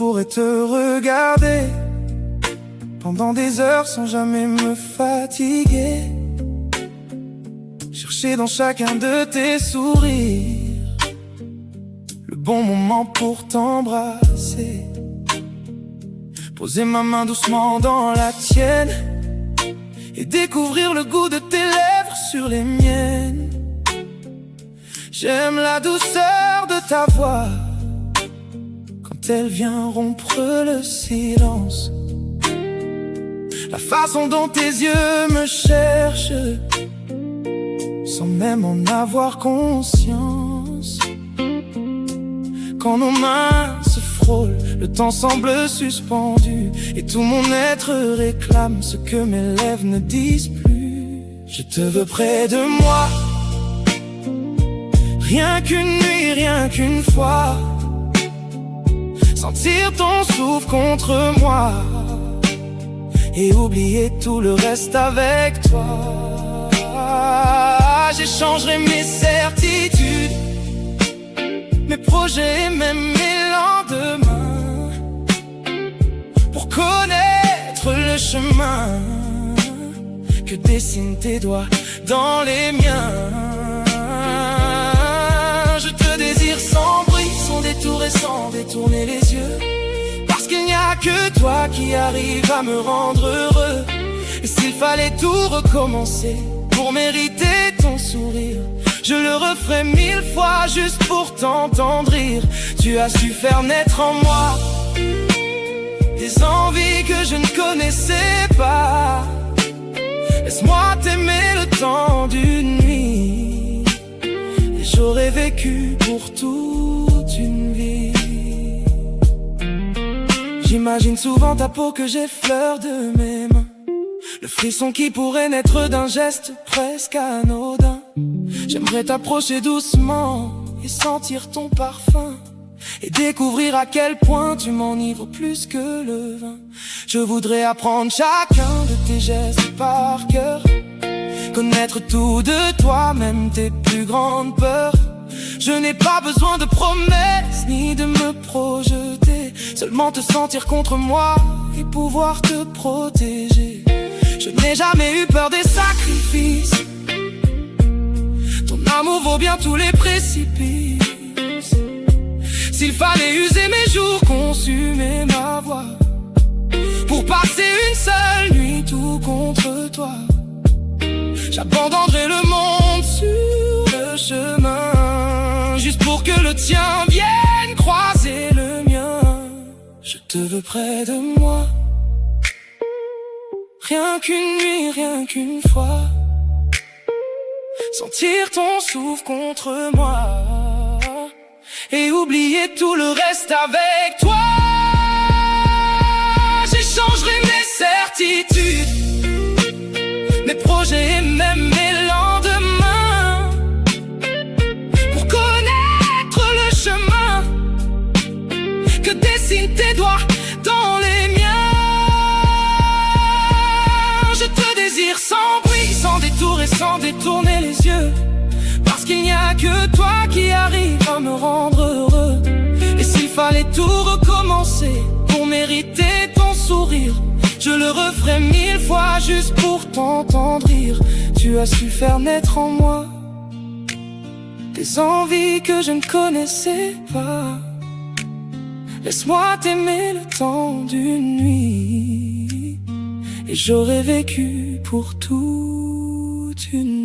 pourrais te regarder pendant des heures sans jamais me fatiguer, chercher dans chacun de tes sourires le bon moment pour t'embrasser, poser ma main doucement dans la tienne et découvrir le goût de tes lèvres sur les miennes. J'aime la douceur de ta voix quand elle vient rompre le silence, la façon dont tes yeux me cherchent sans même en avoir conscience. Quand nos mains se frôlent, le temps semble suspendu et tout mon être réclame ce que mes lèvres ne disent plus. Je te veux près de moi, rien qu'une nuit, rien qu'une fois, sentir ton souffle contre moi et oublier tout le reste avec toi. J'échangerai mes certitudes, mes projets et même mes lendemains pour connaître le chemin que dessinent tes doigts dans les miens. Je te désire sans bruit, sans détour et sans détourner les yeux, parce qu'il n'y a que toi qui arrive à me rendre heureux. Et s'il fallait tout recommencer pour mériter ton sourire, je le referais 1000 fois juste pour t'entendre rire. Tu as su faire naître en moi des envies que je ne connaissais pas. Laisse-moi t'aimer le temps d'une nuit et j'aurais vécu pour toute une vie. J'imagine souvent ta peau que j'effleure de mes mains, le frisson qui pourrait naître d'un geste presque anodin. J'aimerais t'approcher doucement et sentir ton parfum et découvrir à quel point tu m'enivres plus que le vin. Je voudrais apprendre chacun de tes gestes par cœur, connaître tout de toi, même tes plus grandes peurs. Je n'ai pas besoin de promesses ni de me projeter, seulement te sentir contre moi et pouvoir te protéger. Je n'ai jamais eu peur des sacrifices, ton amour vaut bien tous les précipices. S'il fallait user mes jours, consumer ma voix pour passer une seule nuit tout contre toi, j'abandonnerai le monde sur le chemin juste pour que le tien vienne croiser le mien. Je te veux près de moi, rien qu'une nuit, rien qu'une fois, sentir ton souffle contre moi et oublier tout le reste avec toi. J'échangerai mes certitudes, mes projets et même mes lendemains pour connaître le chemin que dessinent tes doigts dans les miens. Je te désire sans bruit, sans détour et sans détourner les yeux, parce qu'il n'y a que toi qui arrive à me rendre heureux. Et s'il fallait tout recommencer pour mériter ton sourire, je le referais 1000 fois juste pour t'entendre rire. Tu as su faire naître en moi des envies que je ne connaissais pas. Laisse-moi t'aimer le temps d'une nuit et j'aurais vécu pour toute une